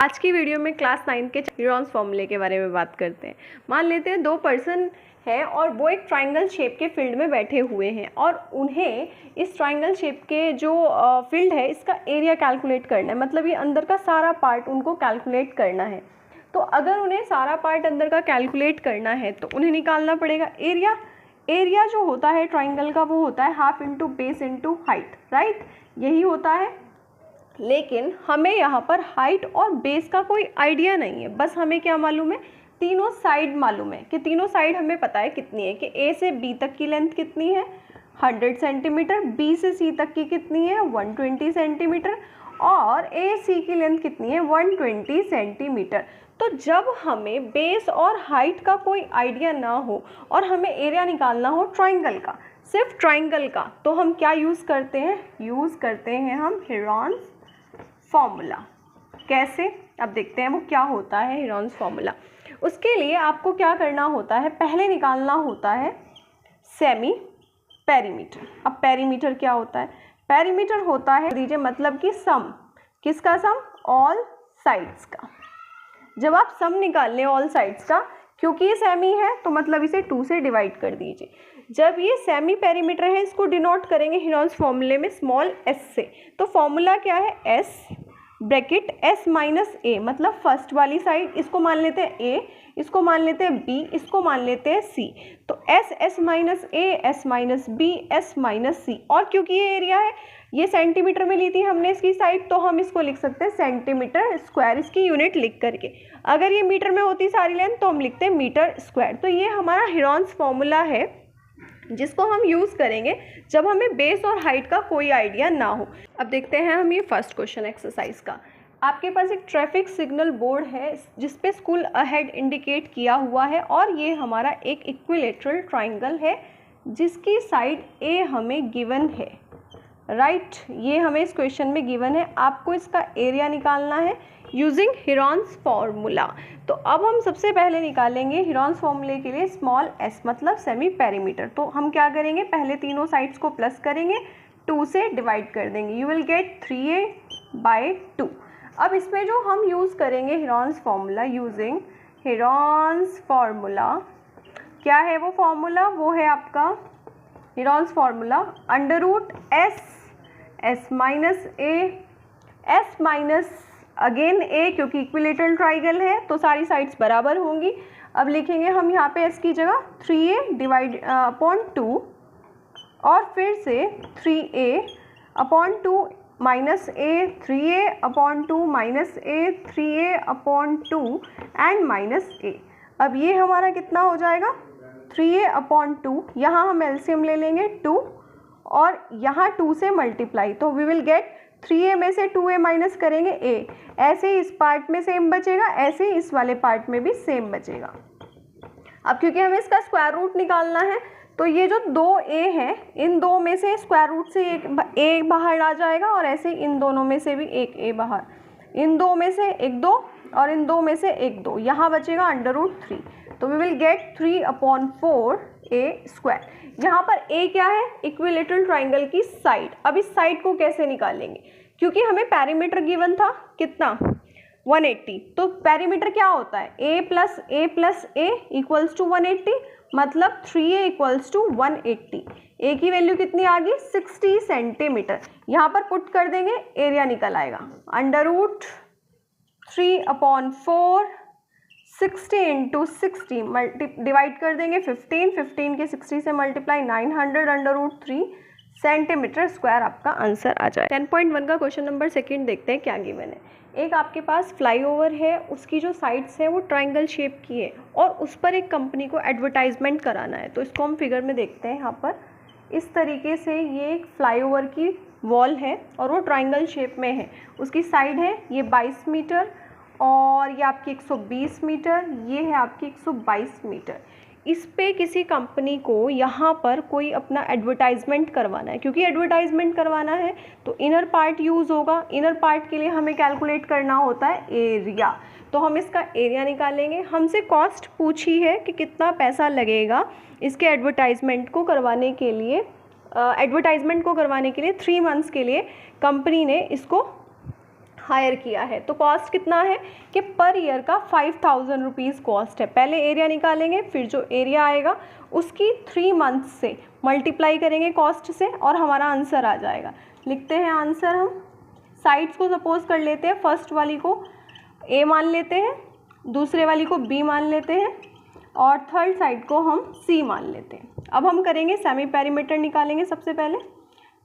आज की वीडियो में क्लास 9 के न्यूरॉन्स फॉर्मूले के बारे में बात करते हैं। मान लेते हैं दो पर्सन है और वो एक ट्रायंगल शेप के फील्ड में बैठे हुए हैं और उन्हें इस ट्रायंगल शेप के जो फील्ड है इसका एरिया कैलकुलेट करना है। मतलब ये अंदर का सारा पार्ट उनको कैलकुलेट करना है। तो अगर उन्हें सारा पार्ट अंदर का कैलकुलेट करना है तो उन्हें निकालना पड़ेगा एरिया। एरिया जो होता है ट्राइंगल का वो होता है half into base into height, right, यही होता है। लेकिन हमें यहाँ पर हाइट और बेस का कोई आइडिया नहीं है, बस हमें क्या मालूम है, तीनों साइड मालूम है कि तीनों साइड हमें पता है कितनी है, कि ए से बी तक की लेंथ कितनी है 100 सेंटीमीटर, बी से सी तक की कितनी है 120 सेंटीमीटर और ए सी की लेंथ कितनी है 120 सेंटीमीटर। तो जब हमें बेस और हाइट का कोई आइडिया ना हो और हमें एरिया निकालना हो ट्राइंगल का, सिर्फ ट्राइंगल का, तो हम क्या यूज़ करते हैं, यूज़ करते हैं हम हेरॉन्स फॉर्मूला। कैसे, अब देखते हैं वो क्या होता है हेरॉन्स फॉर्मूला। उसके लिए आपको क्या करना होता है, पहले निकालना होता है सेमी पेरीमीटर। अब पेरीमीटर क्या होता है, पेरीमीटर होता है दीजिए मतलब कि सम, किसका सम, ऑल साइड्स का। जब आप सम निकाल लें ऑल साइड्स का, क्योंकि ये सेमी है तो मतलब इसे 2 से डिवाइड कर दीजिए। जब ये सेमी पेरीमीटर है इसको डिनोट करेंगे हेरॉन्स फॉर्मूले में स्मॉल एस से। तो फॉर्मूला क्या है, एस ब्रैकेट एस माइनस ए, मतलब फर्स्ट वाली साइड, इसको मान लेते हैं ए, इसको मान लेते हैं बी, इसको मान लेते हैं सी। तो S, S minus A, S minus B, S minus C. और क्योंकि ये एरिया है, ये सेंटीमीटर में ली थी हमने इसकी साइड, तो हम इसको लिख सकते हैं सेंटीमीटर स्क्वायर, इसकी यूनिट लिख करके। अगर ये मीटर में होती सारी लेंथ तो हम लिखते हैं मीटर स्क्वायर। तो ये हमारा हेरॉन्स फॉर्मूला है जिसको हम यूज़ करेंगे जब हमें बेस और हाइट का कोई आइडिया ना हो। अब देखते हैं हम ये फर्स्ट क्वेश्चन एक्सरसाइज का। आपके पास एक ट्रैफिक सिग्नल बोर्ड है जिस पे स्कूल अहेड इंडिकेट किया हुआ है और ये हमारा एक इक्विलेटरल ट्राइंगल है जिसकी साइड ए हमें गिवन है, राइट, ये हमें इस क्वेश्चन में गिवन है। आपको इसका एरिया निकालना है यूजिंग हेरॉन्स फॉर्मूला। तो अब हम सबसे पहले निकालेंगे हेरॉन्स फॉर्मूले के लिए स्मॉल एस मतलब सेमी पेरीमीटर। तो हम क्या करेंगे, पहले तीनों साइड्स को प्लस करेंगे, 2 से डिवाइड कर देंगे, यू विल गेट 3a/2। अब इसमें जो हम यूज़ करेंगे Heron's formula, using Heron's formula, क्या है वो फॉर्मूला, वो है आपका Heron's formula √s, s minus A, s minus again A, क्योंकि इक्विलेटरल ट्राइंगल है तो सारी साइड्स बराबर होंगी। अब लिखेंगे हम यहाँ पे s की जगह 3a/2 और फिर से 3a/2 minus A, 3a/2 minus A, 3a/2 and minus A. अब ये हमारा कितना हो जाएगा 3a/2, यहाँ हम एलसीएम ले लेंगे 2 और यहाँ 2 से मल्टीप्लाई, तो वी विल गेट 3a में से 2a माइनस करेंगे a, ऐसे ही इस पार्ट में सेम बचेगा, ऐसे ही इस वाले पार्ट में भी सेम बचेगा। अब क्योंकि हमें इसका स्क्वायर रूट निकालना है तो ये जो 2a है इन दो में से स्क्वायर रूट से एक a बाहर आ जाएगा और ऐसे इन दोनों में से भी एक a बाहर, इन दो में से एक 2 और इन दो में से एक 2, यहाँ बचेगा √3। तो वी विल गेट 3/4a²। यहाँ पर a क्या है, इक्विलेटरल ट्राइंगल की साइड। अब इस साइड को कैसे निकालेंगे, क्योंकि हमें पेरीमीटर गिवन था कितना 180, तो पेरीमीटर क्या होता है a + a + a = 180, मतलब 3a = 180। a की वैल्यू कितनी आ गई 60 सेंटीमीटर, यहाँ पर पुट कर देंगे, एरिया निकल आएगा √3/4, 60 × 60 डिवाइड कर देंगे 15, 15 के 60 से मल्टीप्लाई 900 √3 सेंटीमीटर स्क्वायर आपका आंसर आ जाए। 10.1 का क्वेश्चन नंबर सेकंड देखते हैं क्या गिवन है। एक आपके पास फ्लाईओवर है, उसकी जो साइड्स है वो ट्रायंगल शेप की है और उस पर एक कंपनी को एडवर्टाइजमेंट कराना है। तो इसको हम फिगर में देखते हैं। यहाँ पर इस तरीके से ये एक फ्लाईओवर की वॉल है और वो ट्रायंगल शेप में है। उसकी साइड है ये 22 मीटर और ये आपकी 120 मीटर, ये है आपकी 122 मीटर। इस पे किसी कंपनी को यहाँ पर कोई अपना एडवर्टाइजमेंट करवाना है। क्योंकि एडवर्टाइजमेंट करवाना है तो इनर पार्ट यूज़ होगा। इनर पार्ट के लिए हमें कैलकुलेट करना होता है एरिया, तो हम इसका एरिया निकालेंगे। हमसे कॉस्ट पूछी है कि कितना पैसा लगेगा इसके एडवर्टाइजमेंट को करवाने के लिए। 3 मंथ्स के लिए कंपनी ने इसको हायर किया है। तो कॉस्ट कितना है कि पर ईयर का 5000 रुपीज़ कॉस्ट है। पहले एरिया निकालेंगे, फिर जो एरिया आएगा उसकी 3 मंथ से मल्टीप्लाई करेंगे कॉस्ट से और हमारा आंसर आ जाएगा। लिखते हैं आंसर हम। साइड्स को सपोज कर लेते हैं, फर्स्ट वाली को ए मान लेते हैं, दूसरे वाली को बी मान लेते हैं और थर्ड साइड को हम सी मान लेते हैं। अब हम करेंगे सेमी पेरीमीटर निकालेंगे। सबसे पहले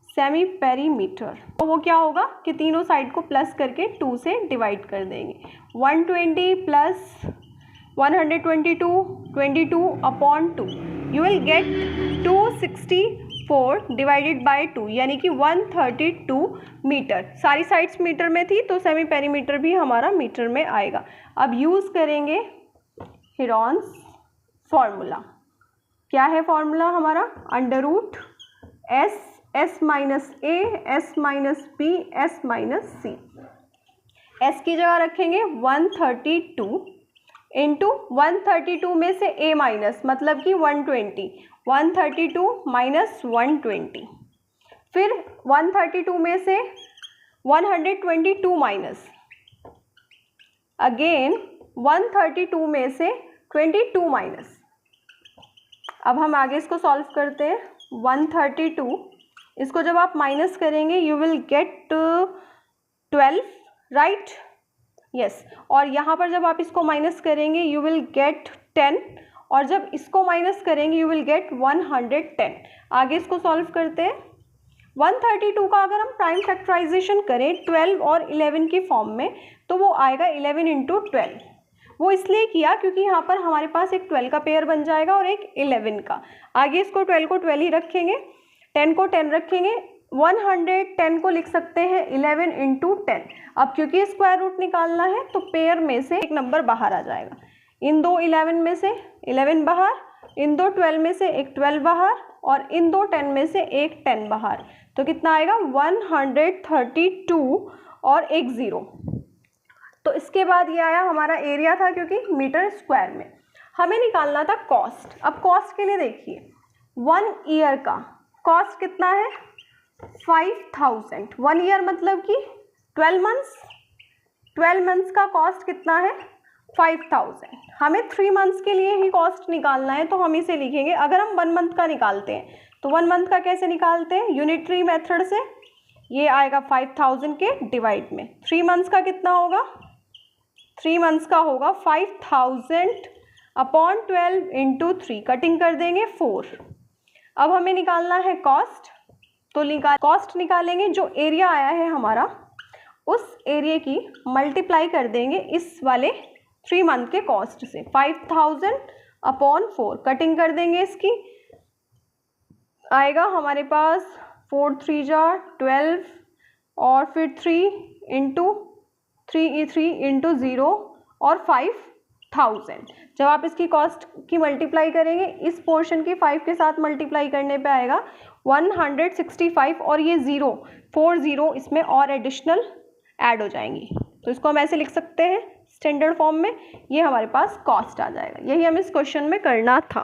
सेमी पेरीमीटर, तो वो क्या होगा कि तीनों साइड को प्लस करके 2 से डिवाइड कर देंगे। 120 plus 122 22 upon 2 you will get 264 divided by 2 यानी कि 132 मीटर। सारी साइड्स मीटर में थी तो सेमी पेरीमीटर भी हमारा मीटर में आएगा। अब यूज़ करेंगे हेरॉन्स फॉर्मूला। क्या है फॉर्मूला हमारा? Under root S minus A S minus B S minus C. S की जगह रखेंगे 132 इंटू 132 में से ए माइनस मतलब कि 120, 132 माइनस 120, फिर 132 में से 122 माइनस, अगेन 132 में से 22 माइनस। अब हम आगे इसको सॉल्व करते हैं। 132 इसको जब आप माइनस करेंगे you will get 12, right? Yes. और यहाँ पर जब आप इसको माइनस करेंगे यू विल गेट 10 और जब इसको माइनस करेंगे यू विल गेट 110। आगे इसको सॉल्व करते हैं। 132 का अगर हम प्राइम फैक्टराइजेशन करें 12 और 11 की फॉर्म में तो वो आएगा 11 इंटू 12। वो इसलिए किया क्योंकि यहाँ पर हमारे पास एक 12 का पेयर बन जाएगा और एक 11 का। आगे इसको 12 को 12 ही रखेंगे, 10 को 10 रखेंगे, 110 को लिख सकते हैं 11 इंटू 10। अब क्योंकि स्क्वायर रूट निकालना है तो पेयर में से एक नंबर बाहर आ जाएगा। इन दो 11 में से 11 बाहर, इन दो 12 में से एक 12 बाहर और इन दो 10 में से एक 10 बाहर। तो कितना आएगा? 132 और एक 0। तो इसके बाद ये आया हमारा एरिया था क्योंकि मीटर स्क्वायर में। हमें निकालना था कॉस्ट। अब कॉस्ट के लिए देखिए 1 ईयर का कॉस्ट कितना है? 5000। 1 ईयर मतलब कि 12 मंथ्स। 12 मंथ्स का कॉस्ट कितना है? 5000। हमें 3 मंथ्स के लिए ही कॉस्ट निकालना है तो हम इसे लिखेंगे। अगर हम 1 मंथ का निकालते हैं तो 1 मंथ का कैसे निकालते हैं? यूनिटरी मेथड से। ये आएगा 5000 के डिवाइड में। 3 मंथ्स का कितना होगा? 3 मंथ्स का होगा 5000 अपॉन 12 इंटू 3, कटिंग कर देंगे 4। अब हमें निकालना है कॉस्ट। तो कॉस्ट निकालेंगे, जो एरिया आया है हमारा उस एरिया की मल्टीप्लाई कर देंगे इस वाले 3 मंथ के कॉस्ट से। 5000 अपॉन 4, कटिंग कर देंगे इसकी, आएगा हमारे पास 4 3 जा 12 और फिर 3 इंटू 3 इंटू 0 और 5000। जब आप इसकी कॉस्ट की मल्टीप्लाई करेंगे इस पोर्शन की 5 के साथ मल्टीप्लाई करने पे आएगा 165 और ये 4 0 इसमें और एडिशनल ऐड हो जाएंगी। तो इसको हम ऐसे लिख सकते हैं स्टैंडर्ड फॉर्म में। ये हमारे पास कॉस्ट आ जाएगा। यही हमें इस क्वेश्चन में करना था।